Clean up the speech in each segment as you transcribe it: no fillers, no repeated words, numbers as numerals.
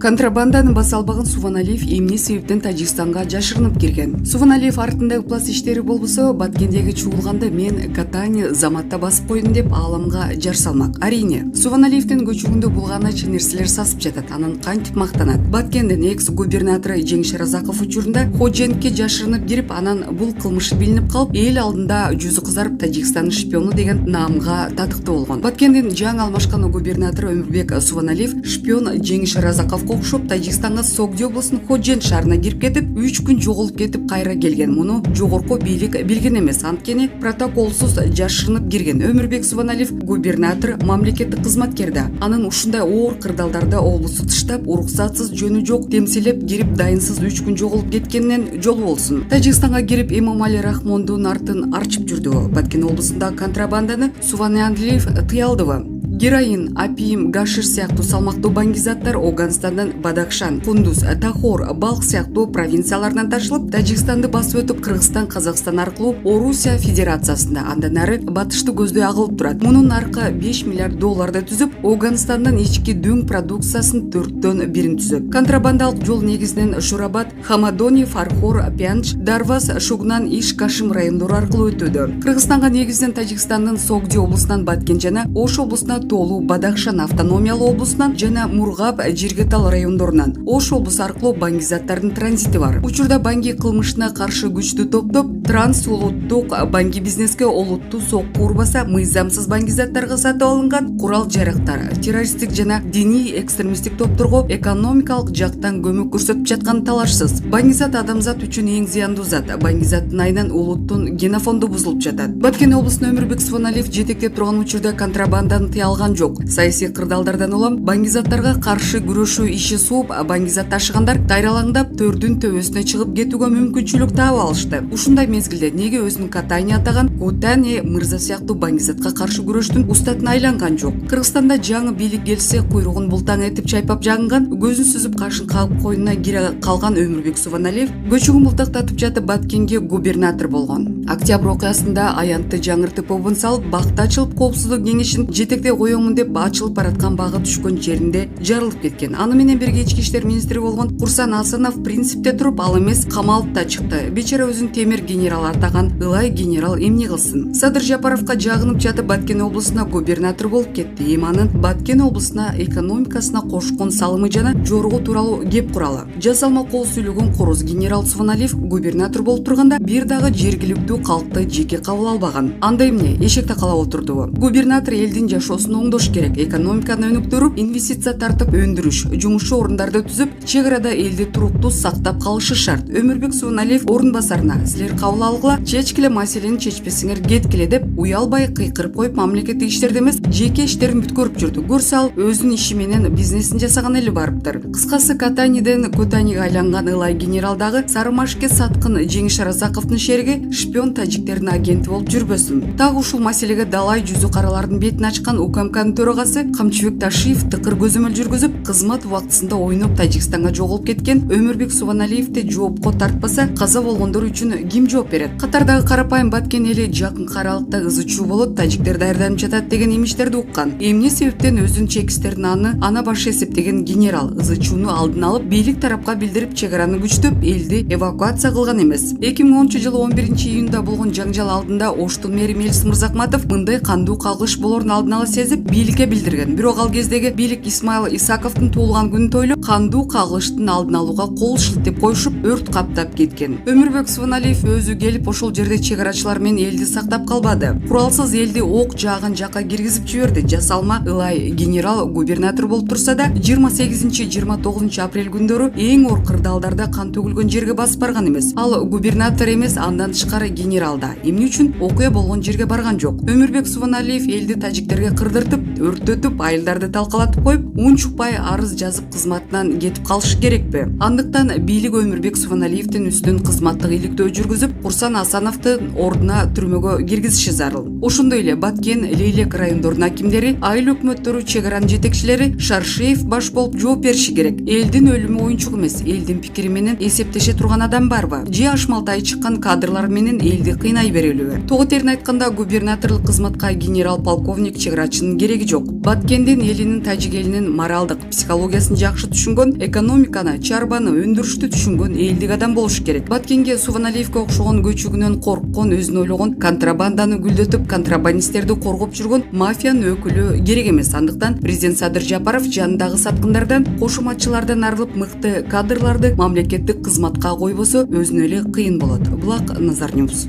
Контрабанданы баса албаган Субаналиев эмне себептен Тажикстанга жашырынып кирген. Субаналиев артындагы пласт иштери болбосо, Баткендеги чуулганда мен Катани заматта басып койдум деп ааламга жар салмак. Арине, Субаналиевдин көчөгүндө бул гана нерселер сасып жатат. Анан кантип мактанат. Баткендин экс-губернатору Жеңиш Разаков учурунда Ходжентке жашырынып кирип, анан бул кылмышы билинип калып, эл алдында жүзү кызарып Тажикстандын шпиону деген наамга татыктуу болгон. Баткендин жаңы алмашкан губернатору Өмүрбек Субаналиев шпион Жеңиш Разаковго окшоп Тажикстанга Согди облусунун Ходжент шаарына кирип кетип, 3 күн жоголуп кетип кайра келген. Муну жогорку бийлик билген эмес, анткени протоколсуз жашырынып кирген. Өмүрбек Субаналиев губернатор, мамлекеттик кызматкер да. Анын ушундай оор кырдаалдарда облусту тыштап, уруксатсыз жөнү жок темселеп кирип, дайынсыз 3 күн жоголуп кеткенинен жолу болсун. Тажикстанга кирип Эмомали Рахмондун артын арчып жүрдү. Баткен облусундагы контрабанданы Субаналиев тыя алдыбы? Героин, апиим, гашиш сыяктуу салмактуу баңгизаттар Оганстандан Бадакшан, Кундуз, Тахор, Балх сыяктуу провинциялардан ташылып, Тажикстанды басып өтүп, Кыргызстан, Казакстан аркылуу Орусия Федерациясында андан ары батышты көздөй агылып турат. Мунун наркы 5 миллиард долларды түзүп, Оганстандан ички дөң продукциясын 4төн 1 түзөт. Контрабандалык жол негизинен Шурабад, Хамадони, Фархор, Пянч, Дарвас, Шугнан, Иш, Кашым райондору аркылуу өтүүдө. Кыргызстанга негизинен Тажикстандын Согди облусунан Баткен жана Ош облусуна Толу, Бадакшан автономиялуу облусунан жана Мургап, Жиргетал райондорунан Ош облусу аркылуу баңгизаттардын транзити бар. Учурда баңги кылмышына каршы күчтү топтоп, трансулуттук баңги бизнеске олуттуу сокку урбаса, мыйзамсыз баңгизаттарга сатып алынган курал-жарактар, террористтик жана диний экстремисттик топторго экономикалык жактан көмөк көрсөтүп жаткан талашсыз. Баңгизат адамзат үчүн эң зыяндуу зат. Баңгизаттын айынан улуттун генофонду бузулуп жатат. Баткен облусунун Өмүрбек Субаналиев жетектеп турган учурда контрабанданы тыя алган жок. Саясий кырдаалдардан улам баңгизаттарга каршы күрөшүү иши сууп, баңгизат ташыгандар тайралаңдап төрдүн төбөсүнө чыгып кетүүгө мүмкүнчүлүк таап алышты. Ушундай мезгилде неге өзүнүн Катани атаган Кутани мырза сыяктуу баңгизатка каршы күрөштүн устатына айланган жок? Кыргызстанда жаңы бийлик келсе, куйругун бултаң этип чайпап жагынган, көзүн сүзүп кашын кагып койнуна кире калган Өмүрбек Субаналиев көчөгүн бултактатып жатып Баткенге губернатор болгон. Октябрь окуясында аянтты жаңыртып обун салып, бакта ачылып коопсуздук кеңешин жетектей коёмун деп ачылып бараткан багы түшкөн жеринде жарылып кеткен. Аны менен бирге ички иштер министри болгон Курсан Асанов принципте туруп, ал эмес камалып да чыкты. Бечара өзүн темир генерал атаган ылай генерал эмне кылсын? Садыр Жапаровго жагынып жатып Баткен облусуна губернатор болуп кетти. Эми анын Баткен облусуна экономикасына кошкон салымы жана жоругу тууралуу кеп куралы. Жасалма кол сүйлөгөн короз генерал Субаналиев губернатор болуп турганда бир дагы жергиликтүү калкты жеке кабыл албаган. Анда эмне? Эшекте калап отурдубу? Губернатор элдин жашоосун оңдош керек, экономиканы өнүктүрүп, инвестиция тартып өндүрүш, жумушчу орундарды түзүп, чек арада элди туруктуу сактап калышы шарт. Өмүрбек Субаналиев орун басарына силер кабыл алгыла, чечкиле маселени чечпесиңер кеткиле деп уялбай кыйкырып коюп, мамлекеттик иштерди эмес, жеке иштерин бүткөрүп жүрдү. Көрсө ал өзүнүн иши менен бизнесин жасаган эле барыптыр. Кыскасы, Катаниден Кутанига айланган ылай генералдагы Сарымашке саткын Жеңиш Разаковдун шериги шпион тажиктердин агенти болуп жүрбөсүн. Так ушул маселеге далай жүзү каралардын бетин ачкан УКМКнын төрагасы Камчыбек Ташиев тыкыр көзөмөл жүргүзүп, кызмат убактысында ойноп Тажикстанга жоголуп кеткен Өмүрбек Субаналиевди жоопко тартпаса, каза болгондор үчүн ким жооп берет? Катардагы карапайым Баткен эли жакын аралыкта ызы чуу болот, тажиктер даярданып жатат деген имичтерди уккан. Эмне себептен өзүнүн чекистерин ана баш эсептеген генерал ызы чууну алдын алып, бийлик тарапка билдирип, чек араны күчтөп, элди эвакуация кылган эмес. 2010-жылы 11-июнда болгон жаңжал алдында Оштун мэри Мелис Мырзакматов мындай кандуу калгыш болорун алдын ала сезип, бийликке билдирген. Бирок ал кездеги бийлик Исмаил Исаковдун туулган күнүн тойлоп, кандуу кагылыштын алдын алууга кол шилтеп коюшуп, өрт каптап кеткен. Өмүрбек Субаналиев өзү келип ошол жерде чек арачылар менен элди сактап калбады. Куралсыз элди ок жааган жакка киргизип жиберди. Жасалма ылай генерал губернатор болуп турса да, 28-29 апрель күндөрү эң оор кырдаалдарда кан төгүлгөн жерге басып барган эмес. Ал губернатор эмес, андан тышкары генерал да. Эмне үчүн окуя болгон жерге барган жок? Өмүрбек Субаналиев элди тажиктерге кырдыртып, өрттөтүп, айылдарды талкалатып коюп, унчукпай арыз жазып кызматынан кетип калышы керекпи? Андыктан бийлик Өмүрбек Субаналиевдин үстүнөн кызматтык иликтөө жүргүзүп, Курсан Асановдун ордуна түрмөгө киргизиши зарыл. Ошондой эле Баткен, Лейлек райондорунун акимдери, айыл өкмөттөрү, чек аранын жетекчилери Шаршеев баш болуп жооп бериши керек. Элдин өлүмү оюнчук эмес, элдин пикири менен эсептеше турган адам барбы? Же ашмалтай чыккан кадрлар менен элди кыйнай берелиби? Того терин айтканда, губернаторлук кызматка генерал полковник чек арачынын кылышынын кереги жок. Баткендин элинин, тажик элинин моралдык, психологиясын жакшы түшүнгөн, экономиканы, чарбаны, өндүрүштү түшүнгөн элдик адам болуш керек. Баткенге Сувоналиевке окшогон көчүгүнөн корккон, өзүн ойлогон, контрабанданы гүлдөтүп, контрабандисттерди коргоп жүргөн мафиянын өкүлү керек эмес. Андыктан президент Садыр Жапаров жанындагы саткындардан, кошуматчылардан арылып, мыкты кадрларды мамлекеттик кызматка койбосо өзүнө эле кыйын болот. Булак Назар Ньюс.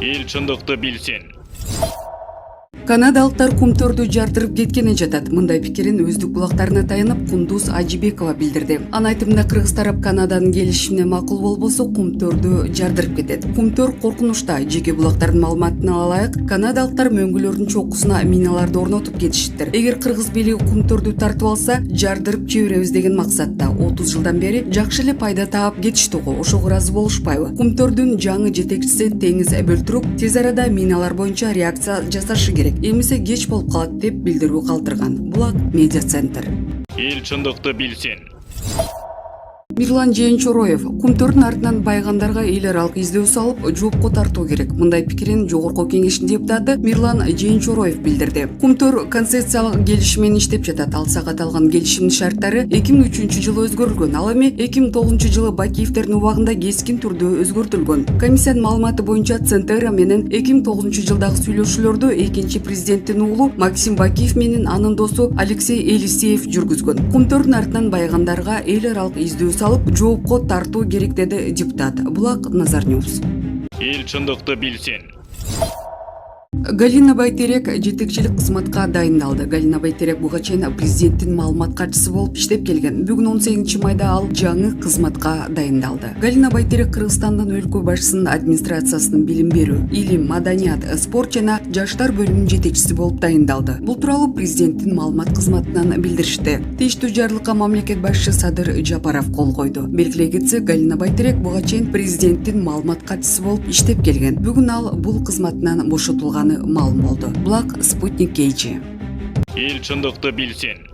Эл чындыкты билсин. Канадалыктар кумтөрдү жардырып кеткени жатат. Мындай пикирин өздүк булактарына таянып Кундуз Ажибекова билдирди. Анын айтымында кыргыз тарап Канаданын келишимине макул болбосо кумтөрдү жардырып кетет. Кумтөр коркунучта. Жеке булактардын маалыматына ылайык, канадалыктар мөңгүлөрдүн чокусуна миналарды орнотуп кетишиптир. Эгер кыргыз бийлиги кумтөрдү тартып алса, жардырып жиберебиз деген максатта 30 жылдан бери жакшы эле пайда таап кетишти го. Ошого ыраазы болушпайбы? Кумтөрдүн жаңы жетекчиси Теңиз Бөлтүрүк тез арада миналар боюнча реакция жасашы керек. Эмесе кеч болуп калат деп билдирүү калтырган. Булак Медиа Центр. Эл чындыкты билсин. Мирлан Жээнчороев кумтөрдүн артынан байгандарга эл аралык издөө салып, жоопко тартуу керек. Мындай пикирин Жогорку Кеңештин депутаты Мирлан Жээнчороев билдирди. Кумтөр концессиялык келишим иштеп жатат. Алса каталган келишимдин шарттары 2003 жылы өзгөрүлгөн. Ал эми 2009 жылы Бакиевдердин убагында кескин түрдө өзгөртүлгөн. Комиссиянын маалыматы боюнча Центера менен 2009 жылдагы сүйлөшүүлөрдү экинчи президенттин уулу Максим Бакиев менен анын досу Алексей Елисеев жүргүзгөн. Кумтөрдүн артынан байгандарга эл аралык издөө салып, жоопко тартуу керек деди депутат. Булак Назар Ньюс. Эл чындыкты билсин. Галина Байтерек жетекчилик кызматка дайындалды. Галина Байтерек буга чейин президенттин маалымат катчысы болуп иштеп келген. Бүгүн 18 майда ал жаңы кызматка дайындалды. Галина Байтерек Кыргызстандын өлкө башчысынын администрациясынын билим берүү, илим, маданият, спорт жана жаштар бөлүмүнүн жетекчиси болуп дайындалды. Бул тууралуу президенттин маалымат кызматынан билдиришти. Тийиштүү жарлыкка мамлекет башчысы Садыр Жапаров кол койду. Белгилей кетсек, Галина Байтерек буга чейин президенттин маалымат катчысы болуп иштеп келген. Бүгүн ал бул кызматынан бошотулган маалым болду. Булак Спутник Кейчи. Эл чындыкты билсин.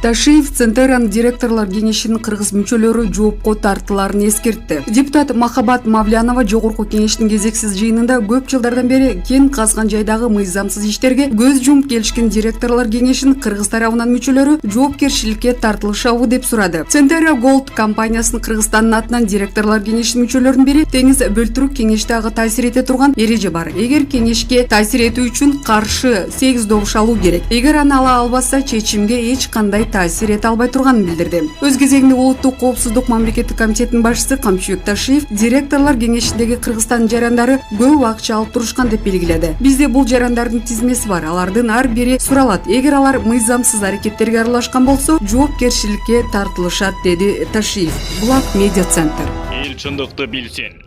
Ташиев Центеранын директорлор кеңешинин кыргыз мүчөлөрү жоопко тартыларын эскертти. Депутат Махабат Мавлянова Жогорку Кеңештин кезексиз жыйынында көп жылдардан бери кен казган жайдагы мыйзамсыз иштерге көз жумуп келишкен директорлор кеңешинин кыргыз тарабынан мүчөлөрү жоопкерчиликке тартылышабы деп сурады. Центера Gold компаниясынын Кыргызстандын атынан директорлор кеңешинин мүчөлөрүнүн бири Теңиз Бөлтүрүк кеңештеги таасир эте турган эреже бар. Эгер кеңешке таасир этүү үчүн каршы 8 добуш алуу керек. Эгер аны ала албаса, чечимге эч кандай таасир эте албай турганын билдирди. Өз кезегинде Улуттук коопсуздук мамлекеттик комитетинин башчысы Камчыбек Ташиев директорлор кеңешиндеги Кыргызстандын жарандары көп акча алып турушкан деп белгиледи. Бизде бул жарандардын тизмеси бар. Алардын ар бири суралат. Эгер алар мыйзамсыз аракеттерге аралашкан болсо, жоопкерчиликке тартылышат, деди Ташиев. Булак Медиа Центр. Эл чындыкты билсин.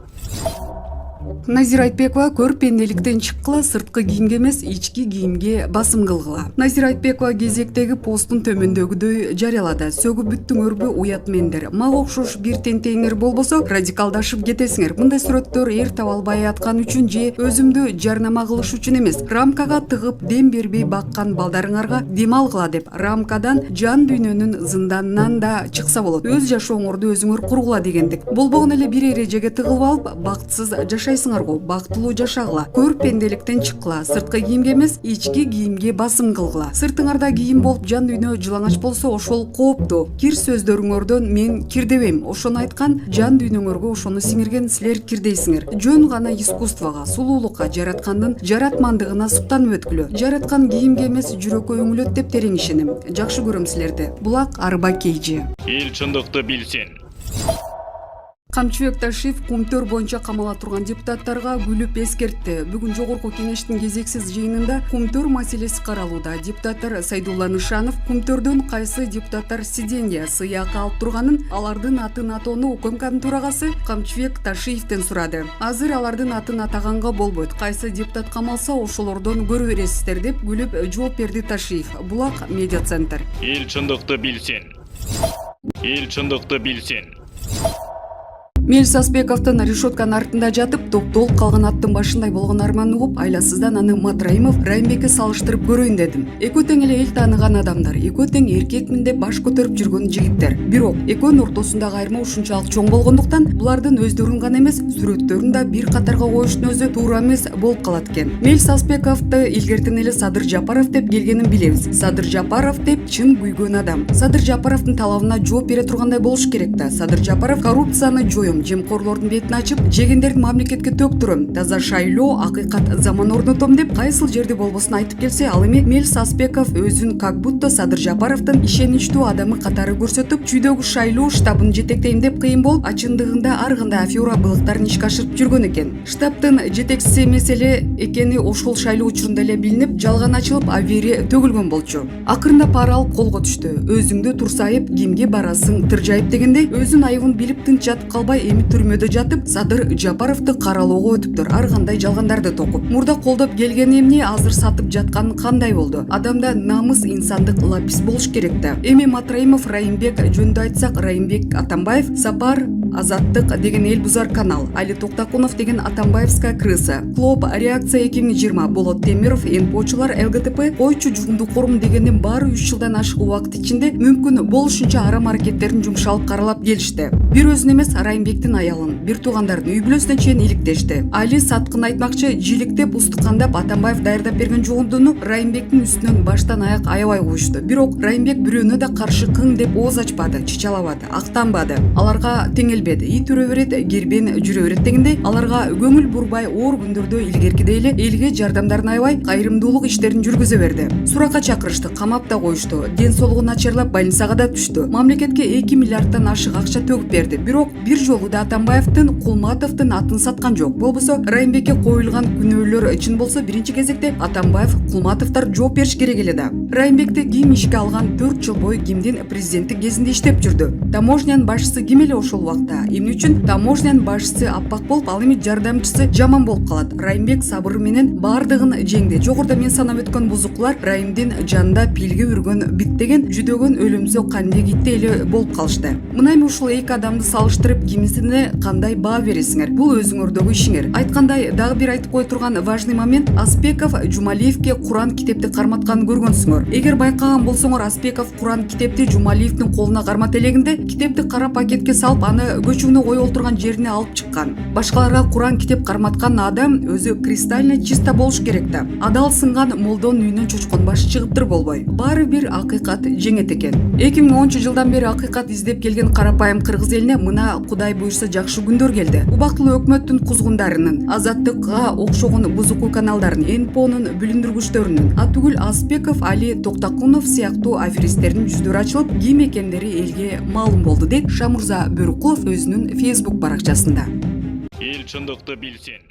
Назира Айтбекова көрпенделиктен чыккыла, сырткы кийимге эмес, ички кийимге басым кылгыла. Назира Айтбекова кезектеги постун төмөндөгүдөй жарыялады. Сөгүп бүттүңөрбү уят мендер. Мага окшош бир тентеңер болбосо радикалдашып кетесиңер. Мындай сүрөттөр эр таба албай аткан үчүн же өзүмдү жарнама кылыш үчүн эмес. Рамкага тыгып дем бербей баккан балдарыңарга дем алгыла деп рамкадан жан дүйнөнүн зынданынан да чыкса болот. Өз жашооңорду өзүңөр кургула дегендик. Болбогон эле бир эрежеге тыгылып алып, бактысыз жашайсыңар. Бактылуу жашагыла, көрпенделиктен чыккыла, сырткы кийимге эмес, ички кийимге басым кылгыла. Сыртыңарда кийим болуп жан дүйнө жылаңач болсо, ошол кооптуу. Кир сөздөрүңөрдөн мен кирдебейм. Ошону айткан, жан дүйнөңөргө ошону сиңирген силер кирдейсиңер. Жөн гана искусствого, сулуулукка, жараткандын жаратмандыгына суктанып өткүлө. Жараткан кийимге эмес, жүрөккө өңүлөт деп терең ишенем. Жакшы көрөм силерди. Булак Арба Кейжи. Эл чындыкты билсин. Камчыбек Ташиев кумтөр боюнча камала турган депутаттарга күлүп эскертти. Бүгүн Жогорку Кеңештин кезексиз жыйынында кумтөр маселеси каралууда. Депутаттар Сайдулла Нышанов кумтөрдөн кайсы депутаттар сиденье сыйакы алып турганын, алардын атын атоону УКМКнын төрагасы Камчыбек Ташиевден сурады. Азыр алардын атын атаганга болбойт. Кайсы депутат камалса, ошолордон көрө бересиздер деп күлүп жооп берди Ташиев. Булак Медиа Центр. Эл чындыкты билсин. Эл чындыкты билсин. Мел Сазбековдун решетканын артында жатып, топтолуп калган аттын башындай болгон арманын угуп, айласыздан аны Матраимов Райымбекке салыштырып көрөйүн дедим. Экөө тең эле эл тааныган адамдар, экөө тең эркекмин деп баш көтөрүп жүргөн жигиттер. Бирок экөөнүн ортосундагы айырма ушунчалык чоң болгондуктан, булардын өздөрүн гана эмес, сүрөттөрүн да бир катарга коюштун өзү туура эмес болуп калат экен. Мел Сазбековду илгертен эле Садыр Жапаров деп келгенин билебиз. Садыр Жапаров деп чын күйгөн адам. Садыр Жапаровдун талабына жооп бере тургандай болуш керек да. Садыр Жапаров коррупцияны жоюм, жемкорлордун бетин ачып, жегендерди мамлекетке төктүрөм, таза шайлоо, акыйкат заман орнотом деп кайсыл жерде болбосун айтып келсе, ал эми Мел Сазбеков өзүн как будто Садыр Жапаровдун ишеничтүү адамы катары көрсөтүп, чүйдөгү шайлоо штабын жетектейм деп кыйын болуп, ачындыгында ар кандай афера былыктарын ишке ашырып жүргөн экен. Штабтын жетекчиси эмес эле экени ошол шайлоо учурунда эле билинип, жалган ачылып, абийири төгүлгөн болчу. Акырында пара алып колго түштү. Өзүңдү турсайып, кимге барасың тыржайып дегендей, өзүнүн айыбын билип тынч жатып калбай, эми түрмөдө жатып, Садыр Жапаровду каралоого өтүптүр, ар кандай жалгандарды токуп. Мурда колдоп келген эмне азыр сатып жаткан кандай болду? Адамда намыс, инсандык лапис болуш керек да. Эми Матраимов Райымбек жөнүндө айтсак, Райымбек Атамбаев, Сапар, Азаттык деген эл бузар канал, Али Токтакунов деген Атамбаевская крыса, Клуб Реакция 2020, Болот Темиров, НПОчулар, ЛГТП, койчу жугумдуу форум дегендин баары 3 жылдан ашык убакыт ичинде мүмкүн болушунча арам аракеттерин жумшалып каралап келишти. Бир өзүн эмес, Райымбектин аялын, бир туугандардын үй бүлөсүнө чейин иликтешти. Али саткын айтмакчы, жиликтеп, устукандап Атамбаев даярдап берген жугумдууну Райымбектин үстүнөн баштан аяк аябай коюшту. Бирок Райымбек бирөөнө да каршы кың деп ооз ачпады, чычалабады, актанбады. Аларга теңелбеди. Ит үрө берет, кербен жүрө берет дегендей, аларга көңүл бурбай оор күндөрдө илгеркидей эле элге жардамдарын аябай, кайрымдуулук иштерин жүргүзө берди. Суракка чакырышты, камап да коюшту, ден соолугу начарлап больницага да түштү. Мамлекетке 2 миллиарддан ашык акча төгүп берди. Бирок бир жолу да Атамбаевдин, Кулматовдун атын саткан жок. Болбосо Райымбекке коюлган күнөөлөр чын болсо, биринчи кезекте Атамбаев, Кулматовдор жооп бериш керек эле да. Райымбекти ким ишке алган 4 жыл бою кимдин президенттик кезинде иштеп жүрдү? Таможнянын башчысы ким эле ошол убакта? Эмне үчүн таможнянын башчысы аппак болуп, ал эми жардамчысы жаман болуп калат? Райымбек сабыры менен бардыгын жеңди. Жогоруда мен санап өткөн бузукулар Райымдын жанында пилге үргөн биттеген, жүдөгөн өлүмсөк кандек итте эле болуп калышты. Мына эми ушул эки адамды салыштырып, кимисине кандай баа бересиңер? Бул өзүңөрдөгү ишиңер. Айткандай, дагы бир айтып кое турган важный момент, Аспеков Жумалиевке Куран китепти карматканын көргөнсүңөр. Эгер байкаган болсоңор, Аспеков Куран китепти Жумалиевдин колуна кармат элегинде, китепти кара пакетке салып, аны көчүгүнө коюп отурган жерине алып чыккан. Башкаларга Куран китеп карматкан адам өзү кристально чиста болуш керек да. Адал сынган молдонун үйүнөн чочкон башы чыгыптыр болбой. Баары бир акыйкат жеңет экен. 2010-жылдан бери акыйкат издеп келген карапайым кыргыз элине мына Кудай буйрса жакшы күндөр келди. Убактылуу өкмөттүн кузгундарынын, Азаттыкка окшогон бузукуу каналдардын, НПОнун бүлүндүргүчтөрүнүн, атүгүл Аспеков, Али Токтакунов сыяктуу аферисттердин жүздөрү ачылып, ким экендери элге маалым болду, дейт Шамурза Бөрүкулов өзүнүн Facebook баракчасында. Эл чындыкты билсин.